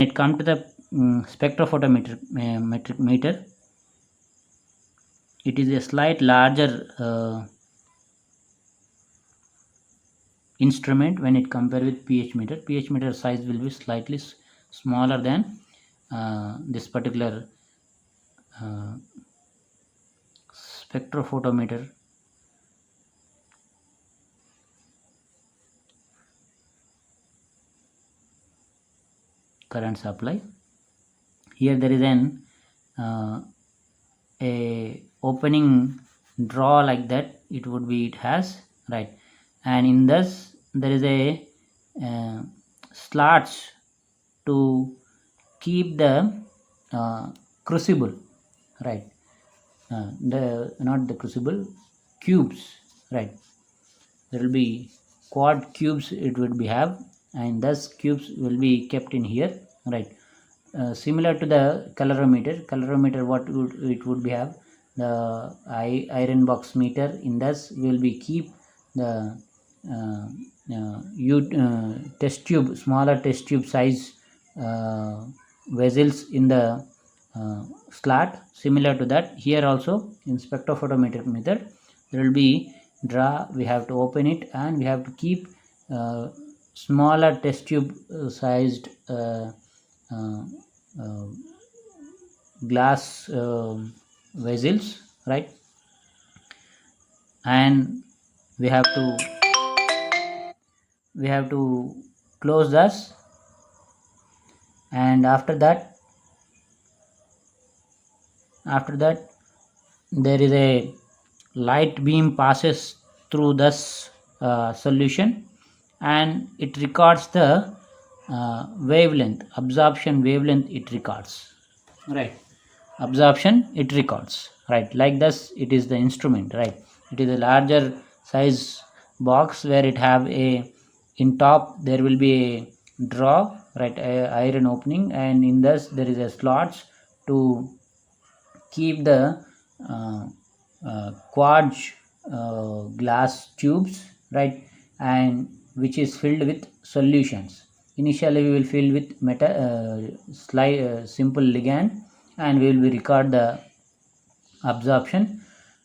it comes to the spectrophotometer metric meter, it is a slight larger instrument when it compared with pH meter. pH meter size will be slightly smaller than this particular spectrophotometer. Current supply. Here there is an a opening draw like that. It has, right, and in this there is a slots to keep the crucible, right, the not the crucible, cubes, right. There will be quad cubes it would be have, and thus cubes will be kept in here, right. Similar to the calorimeter, what it would be have the iron box meter. In this will be keep the test tube, smaller test tube size vessels in the slot. Similar to that, here also in spectrophotometer method there will be draw, we have to open it and we have to keep smaller test tube sized glass vessels, right, and we have to close this, and after that there is a light beam passes through this solution and it records the wavelength, absorption wavelength it records, right, absorption it records, right, like this. It is the instrument, right. It is a larger size box where it have a, in top there will be a draw, right, iron opening, and in this there is a slots to keep the quartz glass tubes, right, and which is filled with solutions. Initially we will fill with simple ligand, and we will record the absorption,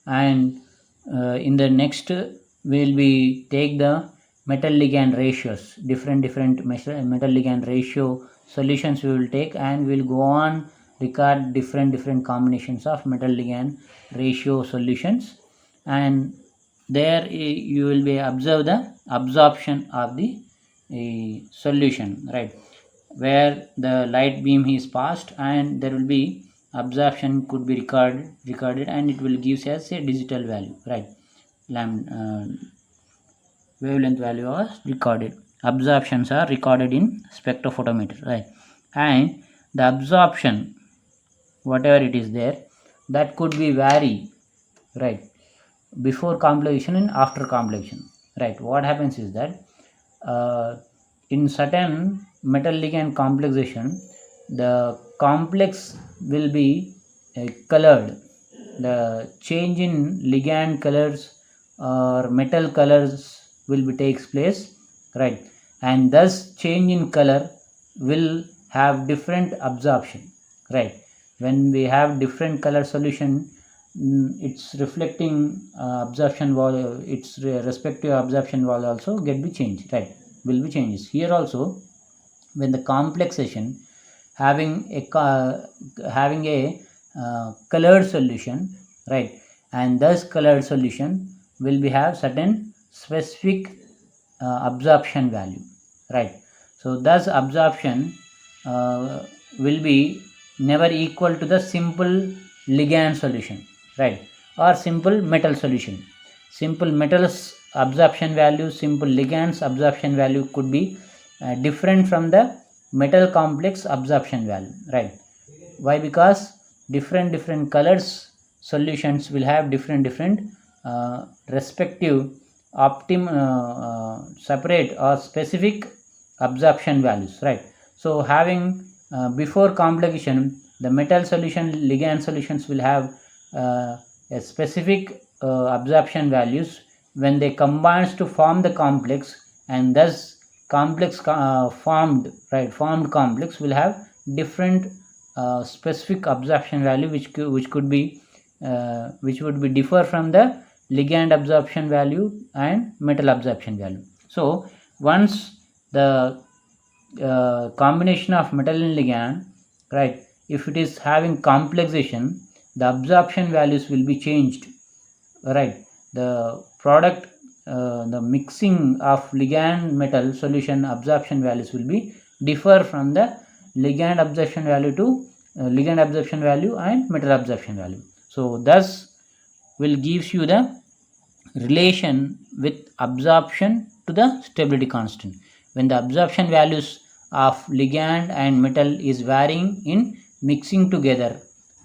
and in the next we will be take the metal ligand ratios, different metal ligand ratio solutions we will take, and we will go on record different combinations of metal ligand ratio solutions, and there you will be observe the absorption of the solution, right, where the light beam is passed and there will be absorption could be recorded and it will give us a digital value, right, wavelength value was recorded. Absorptions are recorded in spectrophotometer, right, and the absorption whatever it is there, that could be vary, right, before completion and after completion, right. What happens is that in certain metal ligand complexation the complex will be colored, the change in ligand colors or metal colors will be takes place, right, and thus change in color will have different absorption, right. When we have different color solution, its reflecting absorption value, its respective absorption value also get be changed, right, will be changes. Here also when the complexation having a colored solution, right, and thus colored solution will be have certain specific absorption value, right. So thus absorption will be never equal to the simple ligand solution, right, or simple metal solution. Simple metals absorption value, simple ligands absorption value could be different from the metal complex absorption value, right. Why? Because different colors solutions will have different respective separate or specific absorption values, right. So having before completion the metal solution ligand solutions will have a specific absorption values when they combines to form the complex, and thus complex formed complex will have different specific absorption value which would be differ from the ligand absorption value and metal absorption value. So once the combination of metal and ligand, right, if it is having complexation, the absorption values will be changed, right. The product, the mixing of ligand metal solution absorption values will be differ from the ligand absorption value to ligand absorption value and metal absorption value. So thus will gives you the relation with absorption to the stability constant. When the absorption values of ligand and metal is varying in mixing together,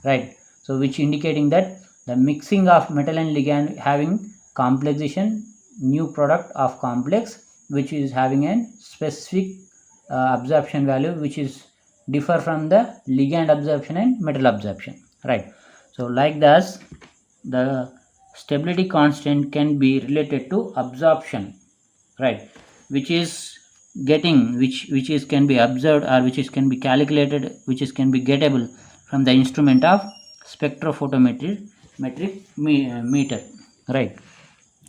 right, so which indicating that the mixing of metal and ligand having complexation, new product of complex which is having a specific absorption value which is differ from the ligand absorption and metal absorption, right. So like this, the stability constant can be related to absorption, right, which is getting which is can be observed or which is can be calculated, which is can be gettable from the instrument of spectrophotometric meter, right.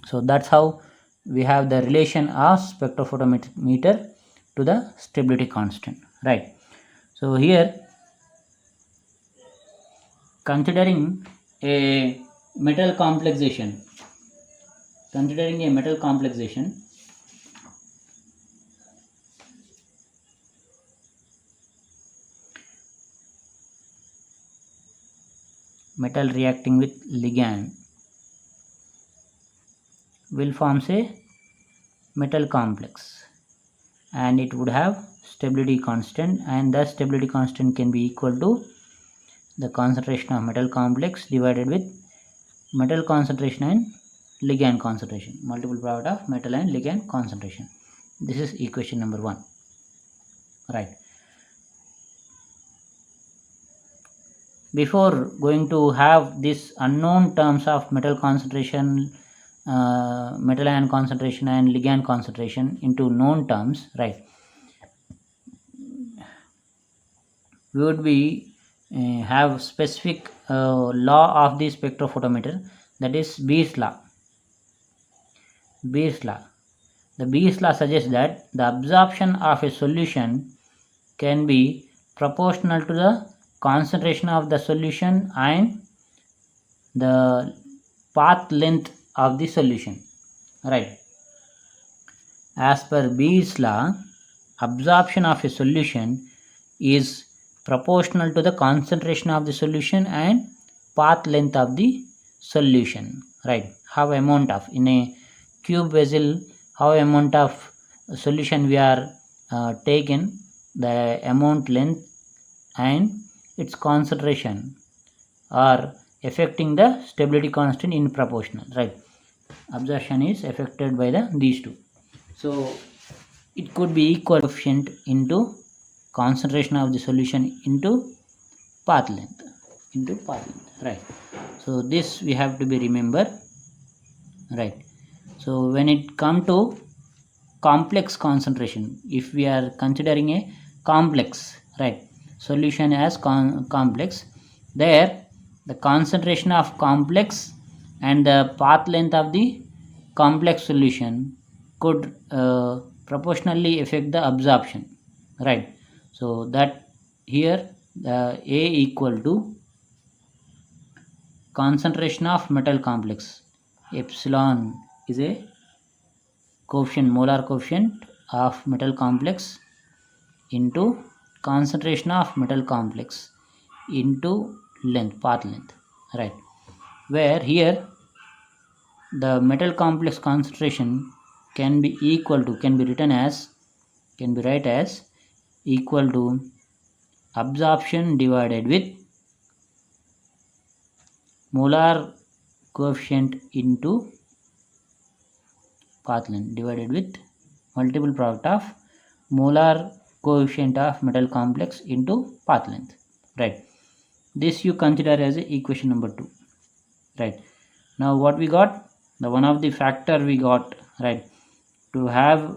So that's how we have the relation of spectrophotometric meter to the stability constant, right. So here, considering a metal complexation, metal reacting with ligand will form a metal complex, and it would have stability constant, and the stability constant can be equal to the concentration of metal complex divided with metal concentration and ligand concentration, multiple product of metal and ligand concentration. This is equation number 1, right. Before going to have this unknown terms of metal concentration, metal ion concentration and ligand concentration into known terms, right, we would be have specific law of the spectrophotometer, that is Beer's law. The Beer's law suggests that the absorption of a solution can be proportional to the concentration of the solution and the path length of the solution, right. As per Beer's law, absorption of a solution is proportional to the concentration of the solution and path length of the solution, right. How amount of, in a cube vessel, how amount of solution we are taken, the amount length and its concentration are affecting the stability constant in proportional, right. Absorption is affected by these two. So it could be equal coefficient into concentration of the solution into path length, right. So this we have to be remember, right. So when it come to complex concentration, if we are considering a complex, right, solution as complex, there the concentration of complex and the path length of the complex solution could proportionally affect the absorption, right. So that here A equal to concentration of metal complex, epsilon is a coefficient, molar coefficient of metal complex into concentration of metal complex into length, path length, right, where here the metal complex concentration can be equal to, can be written as, can be write as equal to absorption divided with molar coefficient into path length divided with multiple product of molar coefficient of metal complex into path length, right. This you consider as equation number 2, right. Now what we got, the one of the factor we got, right, to have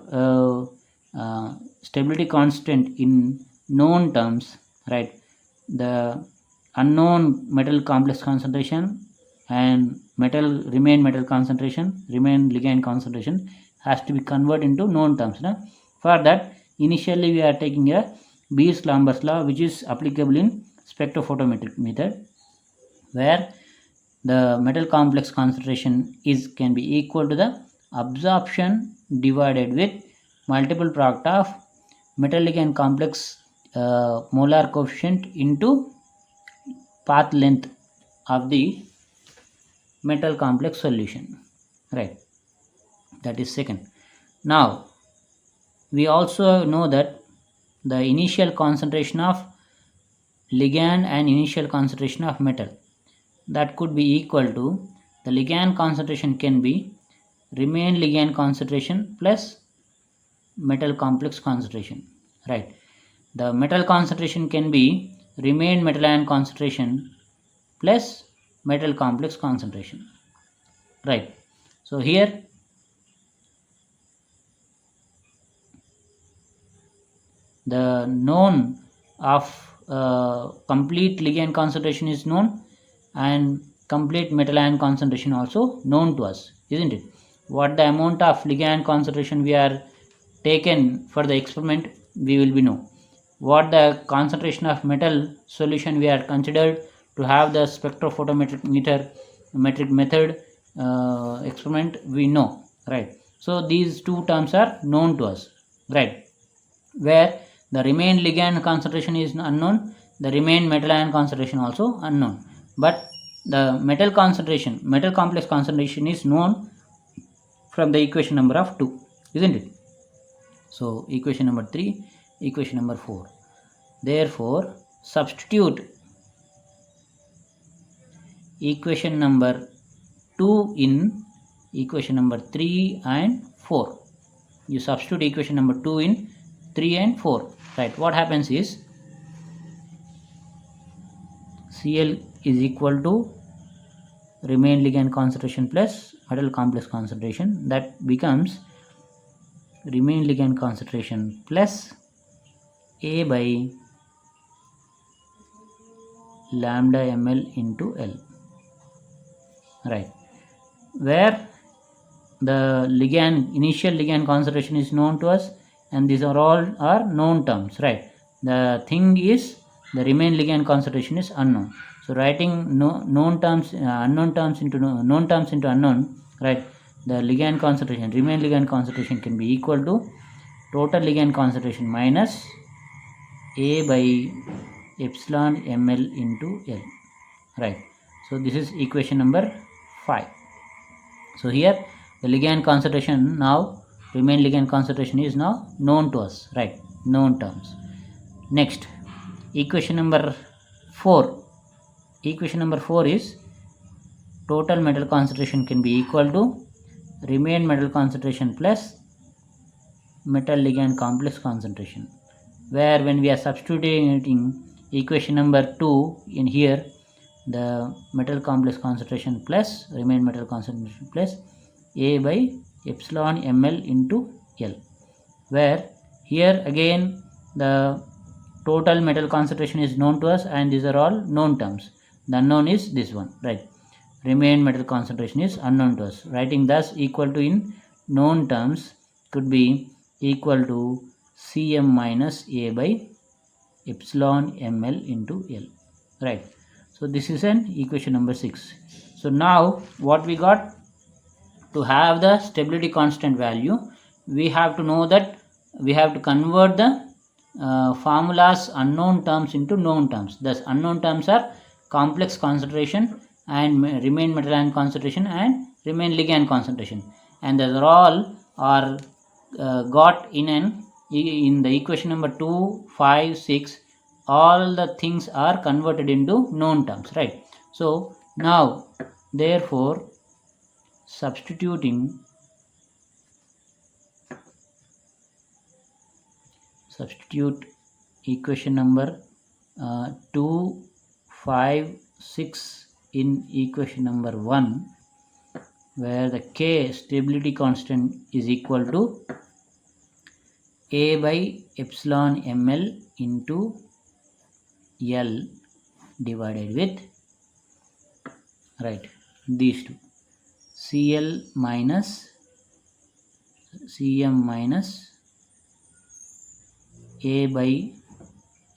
stability constant in known terms, right? The unknown metal complex concentration and remain metal concentration, remain ligand concentration has to be converted into known terms. For that, initially we are taking a Beer-Lambert's law, which is applicable in spectrophotometric method, where the metal complex concentration can be equal to the absorption divided with multiple product of metal ligand complex molar coefficient into path length of the metal complex solution, right? That is second. Now we also know that the initial concentration of ligand and initial concentration of metal, that could be equal to the ligand concentration can be remain ligand concentration plus metal complex concentration, right? The metal concentration can be remain metal ion concentration plus metal complex concentration, right? So here the known of complete ligand concentration is known, and complete metal ion concentration also known to us, isn't it? What the amount of ligand concentration we are taken for the experiment, we will be know. What the concentration of metal solution we are considered to have the spectrophotometric metric method experiment, we know, right? So these two terms are known to us, right? Where the remain ligand concentration is unknown, the remain metal ion concentration also unknown, but the metal complex concentration is known from the equation number of 2, isn't it? So equation number 3, equation number 4. Therefore substitute equation number 2 in equation number 3 and 4. You substitute equation number 2 in 3 and 4, right? What happens is Cl is equal to remain ligand concentration plus metal complex concentration, that becomes remain ligand concentration plus A by lambda ml into L, right? Where the initial ligand concentration is known to us, and these are all known terms, right? The thing is the remain ligand concentration is unknown. So writing known terms, unknown terms into known terms into unknown, right? The ligand concentration, remain ligand concentration can be equal to total ligand concentration minus A by epsilon ml into L, right? So this is equation number 5. So here the ligand concentration now, remain ligand concentration is now known to us, right? Known terms. Next, equation number 4. Equation number 4 is total metal concentration can be equal to remain metal concentration plus metal ligand complex concentration, where when we are substituting equation number 2 in here, the metal complex concentration plus remain metal concentration plus A by epsilon ml into L, where here again the total metal concentration is known to us, and these are all known terms. The unknown is this one, right? Remain metal concentration is unknown to us. Writing thus equal to in known terms could be equal to Cm minus A by epsilon ml into L, right? So this is an equation number 6. So now what we got, to have the stability constant value, we have to know that we have to convert the formulas unknown terms into known terms. Thus unknown terms are complex concentration and remain metal ion concentration and remain ligand concentration, and these are all are got in the equation number 2, 5, 6. All the things are converted into known terms, right? So now therefore substitute equation number 2, 5, 6 in equation number 1, where the K stability constant is equal to A by epsilon ml into L divided with, right, these two, Cl minus Cm minus A by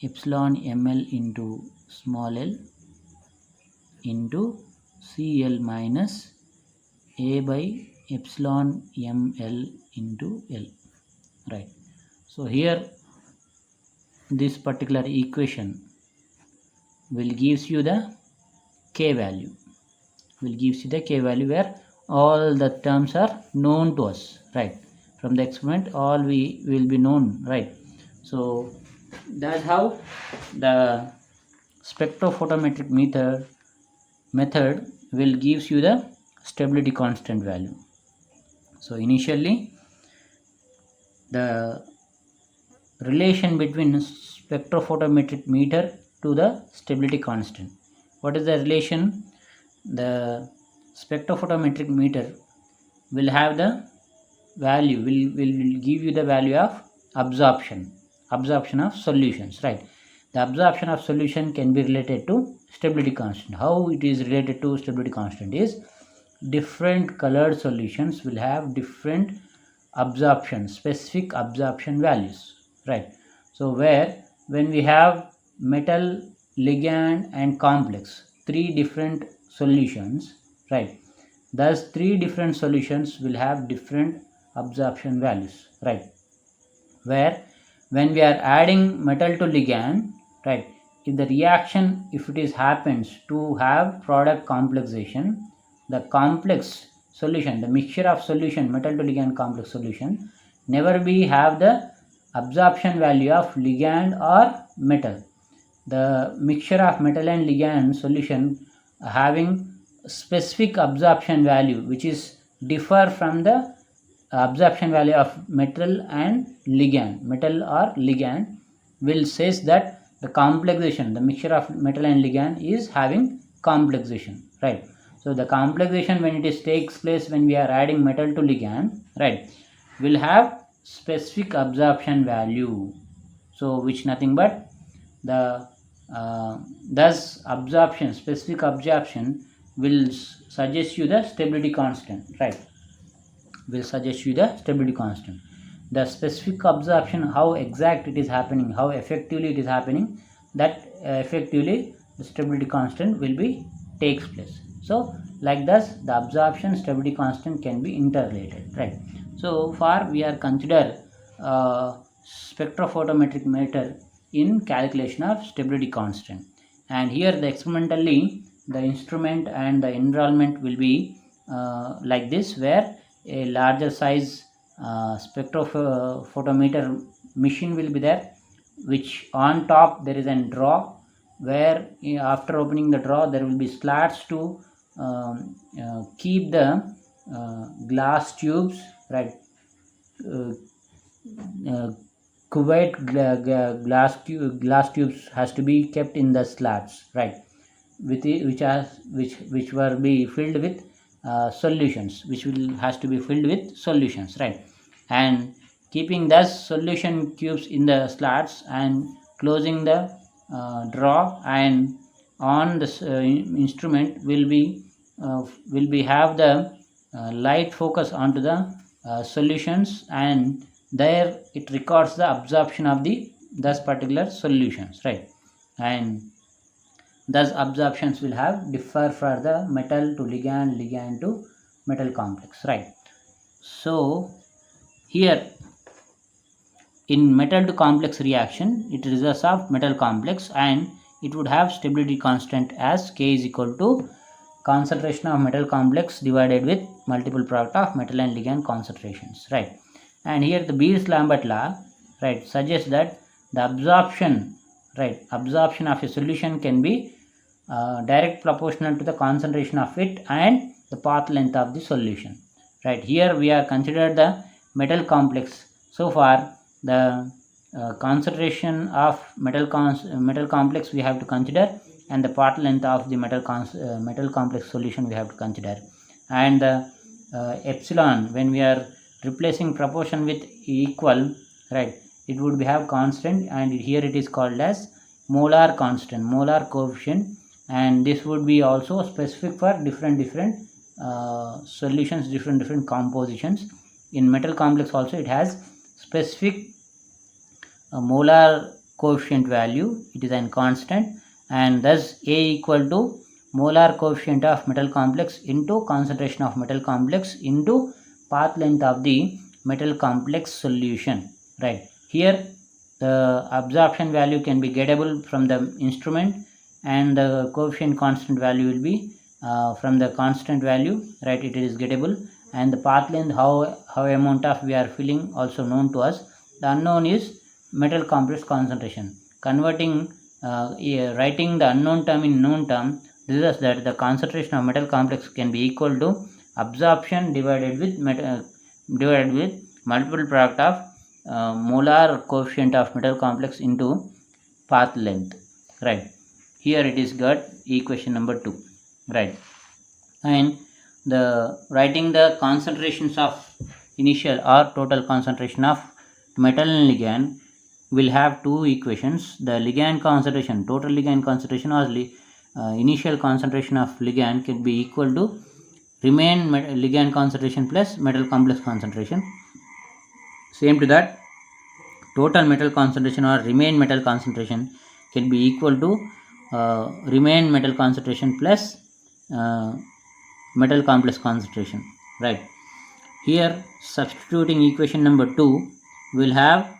epsilon ml into small l into Cl minus A by epsilon ml into L, right. So here this particular equation will gives you the k value, where all the terms are known to us, right. From the experiment all we will be known, right. So that's how the spectrophotometric method will gives you the stability constant value. So initially the relation between spectrophotometric meter to the stability constant. What is the relation? The spectrophotometric meter will have the value, will give you the value of absorption of solutions, right. The absorption of solution can be related to stability constant. How it is related to stability constant is, different colored solutions will have different specific absorption values, right. So when we have metal, ligand and complex, three different solutions, right, thus three different solutions will have different absorption values, right. Where when we are adding metal to ligand, right, if the reaction, if it is happens to have product complexation, the complex solution, the mixture of solution, metal to ligand complex solution, never be have the absorption value of ligand or metal. The mixture of metal and ligand solution having specific absorption value which is differ from the absorption value of metal or ligand will says that the complexation, the mixture of metal and ligand is having complexation, right. So the complexation when it is takes place when we are adding metal to ligand, right, will have specific absorption value. So which nothing but the thus specific absorption will suggest you the stability constant, right, will suggest you the stability constant. The specific absorption, how exact it is happening, how effectively it is happening, that effectively the stability constant will be takes place. So like this the absorption stability constant can be interrelated, right. So far we are consider spectrophotometric meter in calculation of stability constant, and here the experimentally the instrument and the environment will be like this, where a larger size spectrophotometer machine will be there, which on top there is a draw, where after opening the draw there will be slats to keep the glass tubes, right. Cuvette glass tubes has to be kept in the slats, right, which were be filled with solutions, which will has to be filled with solutions, right. And keeping those solution cubes in the slats and closing the draw, and on this instrument will be have the light focus onto the solutions, and there it records the absorption of the those particular solutions, right. And thus absorptions will have differ for the metal to ligand to metal complex, right. So here in metal to complex reaction, it results of metal complex, and it would have stability constant as K is equal to concentration of metal complex divided with multiple product of metal and ligand concentrations, right. And here the Beers-Lambert law, right, suggests that the absorption of a solution can be direct proportional to the concentration of it and the path length of the solution, right. Here we are considered the metal complex. So far the concentration of metal complex we have to consider, and the path length of the metal complex solution we have to consider, and the epsilon, when we are replacing proportion with equal, right, it would have constant, and here it is called as molar constant, molar coefficient, and this would be also specific for different solutions, different compositions. In metal complex also it has specific molar coefficient value, it is a constant, and thus A equal to molar coefficient of metal complex into concentration of metal complex into path length of the metal complex solution, right? Here the absorption value can be gettable from the instrument, and the coefficient constant value will be from the constant value, right? It is gettable, and the path length, how amount of we are filling, also known to us. The unknown is metal complex concentration. Converting writing the unknown term in known term, this is that the concentration of metal complex can be equal to absorption divided with multiple product of molar coefficient of metal complex into path length, right? Here it is got equation number 2, right? And the writing the concentrations of initial or total concentration of metal and ligand will have two equations. The ligand concentration, total ligand concentration, or initial concentration of ligand can be equal to remain ligand concentration plus metal complex concentration. Same to that, total metal concentration or remain metal concentration can be equal to remain metal concentration plus metal complex concentration, right? Here substituting equation number 2 will have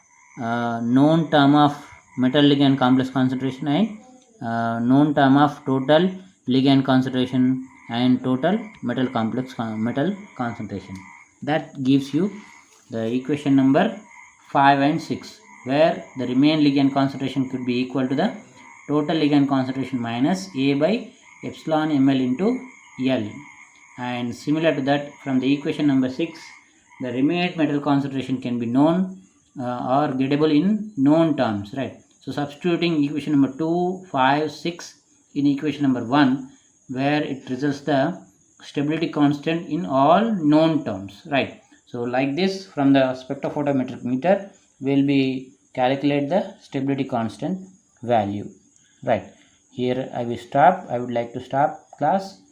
known term of metal ligand complex concentration and known term of total ligand concentration and total metal complex metal concentration. That gives you the equation number 5 and 6, where the remain ligand concentration could be equal to the total ligand concentration minus A by epsilon ml into L. And similar to that, from the equation number 6, the remain metal concentration can be known or gettable in known terms, right? So substituting equation number 2, 5, 6 in equation number 1, where it results the stability constant in all known terms, right? So like this, from the spectrophotometric meter will be calculate the stability constant value, right? Here I will stop. I would like to stop class.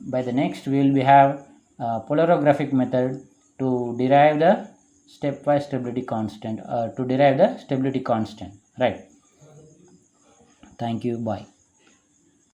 By the next we will have polarographic method to derive the stepwise stability constant, right? Thank you. Bye.